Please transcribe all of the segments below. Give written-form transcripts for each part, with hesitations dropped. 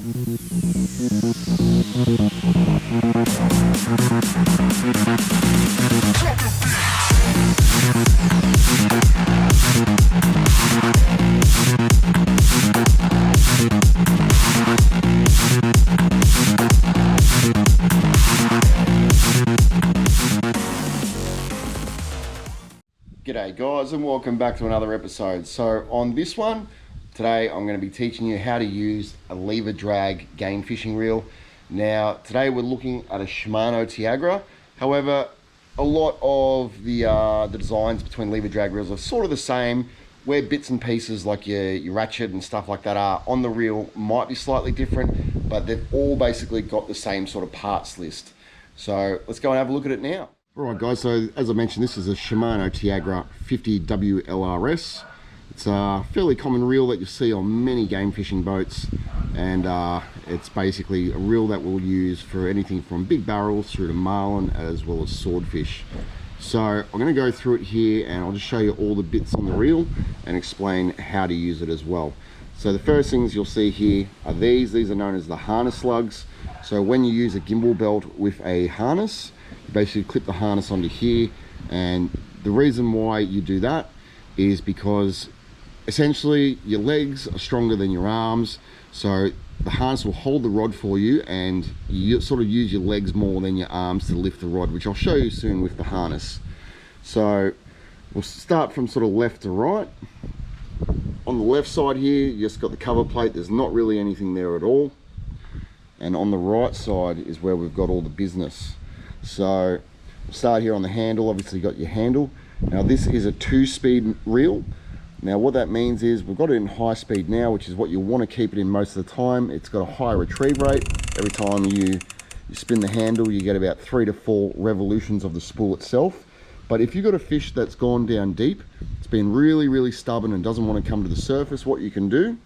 G'day guys, and welcome back to another episode. So on this one, today I'm going to be teaching you how to use a lever drag game fishing reel. Now today we're looking at a Shimano Tiagra. However, a lot of the designs between lever drag reels are sort of the same, where bits and pieces like your ratchet and stuff like that are on the reel might be slightly different, but they've all basically got the same sort of parts list. So let's go and have a look at it now. Alright guys, so as I mentioned, this is a Shimano Tiagra 50 WLRS. It's a fairly common reel that you see on many game fishing boats, and it's basically a reel that we'll use for anything from big barrels through to marlin as well as swordfish. So I'm going to go through it here and I'll just show you all the bits on the reel and explain how to use it as well. So the first things you'll see here are these are known as the harness lugs. So when you use a gimbal belt with a harness, you basically clip the harness onto here, and the reason why you do that is because essentially your legs are stronger than your arms, so the harness will hold the rod for you and you sort of use your legs more than your arms to lift the rod, which I'll show you soon with the harness. So we'll start from sort of left to right. On the left side here, you just got the cover plate. There's not really anything there at all. And on the right side is where we've got all the business. So we'll start here on the handle. Obviously got your handle. Now this is a 2-speed reel. Now what that means is we've got it in high speed now, which is what you want to keep it in most of the time. It's got a high retrieve rate. Every time you spin the handle, you get about 3 to 4 revolutions of the spool itself. But if you've got a fish that's gone down deep, it's been really stubborn and doesn't want to come to the surface, what you can do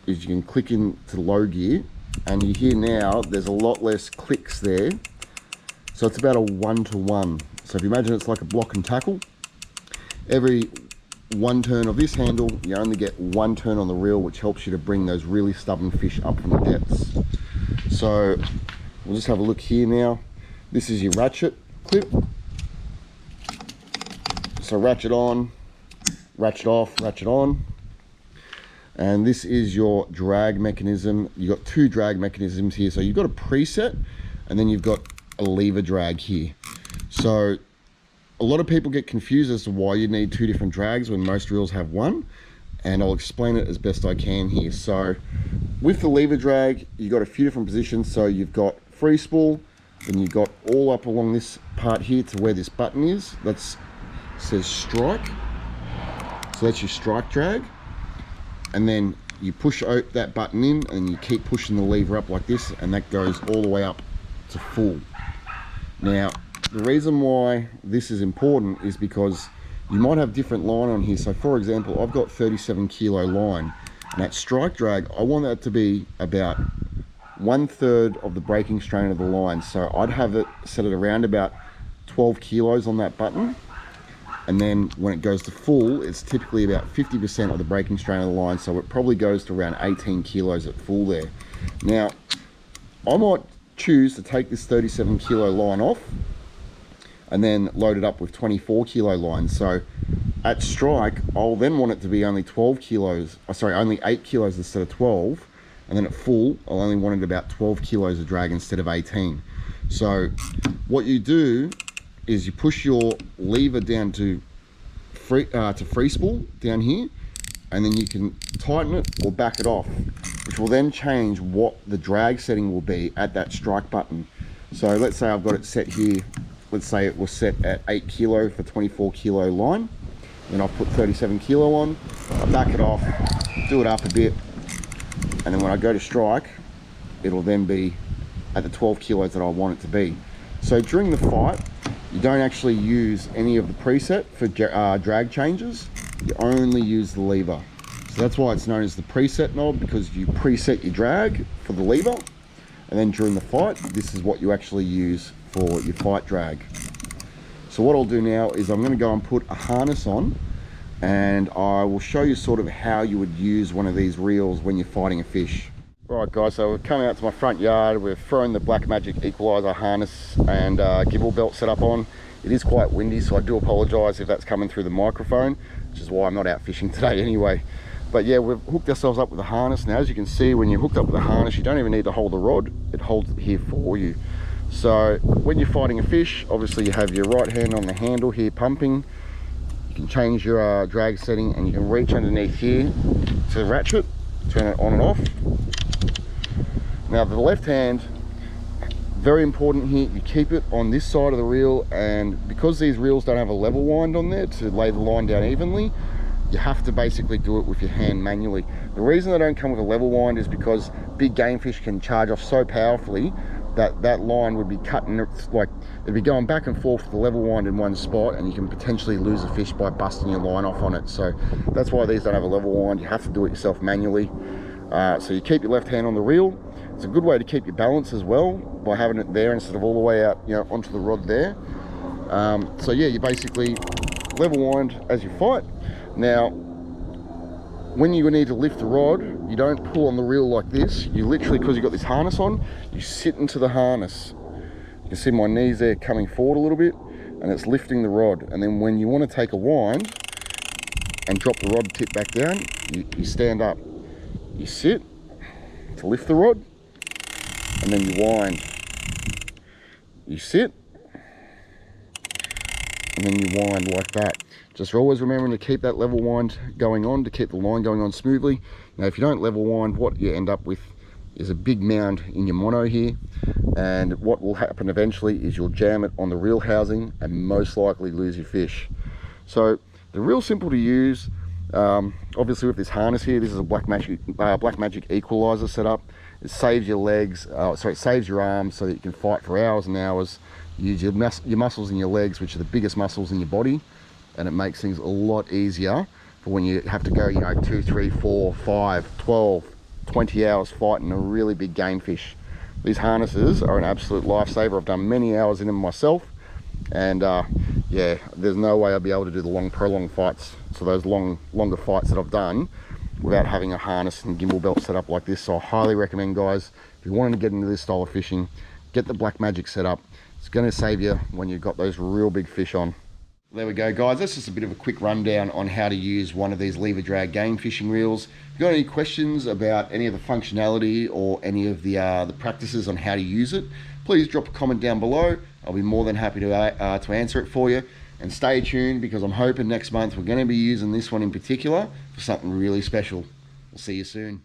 is you can click into low gear, and you hear now there's a lot less clicks there. So it's about a 1-to-1. So if you imagine it's like a block and tackle, every one turn of this handle, you only get one turn on the reel, which helps you to bring those really stubborn fish up from the depths. So we'll just have a look here now. This is your ratchet clip. So ratchet on, ratchet off, ratchet on. And this is your drag mechanism. You've got 2 drag mechanisms here. So you've got a preset, and then you've got a lever drag here. So a lot of people get confused as to why you need 2 different drags when most reels have one, and I'll explain it as best I can here. So with the lever drag, you've got a few different positions. So you've got free spool, then you've got all up along this part here to where this button is. That says strike. So that's your strike drag. And then you push that button in and you keep pushing the lever up like this, and that goes all the way up to full. Now, the reason why this is important is because you might have different line on here. So for example, I've got 37 kilo line, and that strike drag, I want that to be about 1/3 of the breaking strain of the line. So I'd have it set at around about 12 kilos on that button. And then when it goes to full, it's typically about 50% of the breaking strain of the line. So it probably goes to around 18 kilos at full there. Now, I might choose to take this 37 kilo line off and then load it up with 24 kilo line. So at strike, I'll then want it to be only 12 kilos, only 8 kilos instead of 12. And then at full, I'll only want it about 12 kilos of drag instead of 18. So what you do is you push your lever down to free spool down here, and then you can tighten it or back it off, which will then change what the drag setting will be at that strike button. So let's say I've got it set here. Let's say it was set at 8 kilo for 24 kilo line. Then I'll put 37 kilo on, I back it off, do it up a bit, and then when I go to strike, it'll then be at the 12 kilos that I want it to be. So during the fight, you don't actually use any of the preset for drag changes. You only use the lever. So that's why it's known as the preset knob, because you preset your drag for the lever, and then during the fight, this is what you actually use for your fight drag. So what I'll do now is I'm going to go and put a harness on, and I will show you sort of how you would use one of these reels when you're fighting a fish. Right guys, so we're coming out to my front yard. We've thrown the Blackmagic equalizer harness and gimbal belt set up on. It is quite windy, so I do apologise if that's coming through the microphone, which is why I'm not out fishing today anyway. But yeah, we've hooked ourselves up with the harness. Now as you can see, when you're hooked up with the harness, you don't even need to hold the rod, it holds it here for you. So when you're fighting a fish, obviously you have your right hand on the handle here pumping. You can change your drag setting, and you can reach underneath here to the ratchet, turn it on and off. Now the left hand, very important here, you keep it on this side of the reel, and because these reels don't have a level wind on there to lay the line down evenly, you have to basically do it with your hand manually. The reason they don't come with a level wind is because big game fish can charge off so powerfully that that line would be cutting, like it'd be going back and forth with the level wind in one spot, and you can potentially lose a fish by busting your line off on it. So that's why these don't have a level wind. You have to do it yourself manually. So you keep your left hand on the reel. It's a good way to keep your balance as well by having it there instead of all the way out, you know, onto the rod there. So yeah, you basically level wind as you fight. Now, when you need to lift the rod, you don't pull on the reel like this. You literally, because you've got this harness on, you sit into the harness. You can see my knees there coming forward a little bit, and it's lifting the rod. And then when you want to take a wind and drop the rod tip back down, you stand up. You sit to lift the rod, and then you wind. You sit, and then you wind like that. Just always remembering to keep that level wind going on, to keep the line going on smoothly. Now if you don't level wind, what you end up with is a big mound in your mono here, and what will happen eventually is you'll jam it on the reel housing and most likely lose your fish. So they're real simple to use. Obviously with this harness here, this is a Blackmagic equalizer setup. It saves your legs, it saves your arms so that you can fight for hours and hours. Use your muscles in your legs, which are the biggest muscles in your body, and it makes things a lot easier for when you have to go, you know, 2, 3, 4, 5, 12, 20 hours fighting a really big game fish. These harnesses are an absolute lifesaver. I've done many hours in them myself, and yeah, there's no way I'll be able to do the prolonged fights, so those longer fights that I've done, without having a harness and gimbal belt set up like this. So I highly recommend, guys, if you're wanting to get into this style of fishing, get the Blackmagic set up. It's going to save you when you've got those real big fish on. There we go, guys. That's just a bit of a quick rundown on how to use one of these lever drag game fishing reels. If you've got any questions about any of the functionality or any of the practices on how to use it, please drop a comment down below. I'll be more than happy to answer it for you. And stay tuned, because I'm hoping next month we're going to be using this one in particular for something really special. We'll see you soon.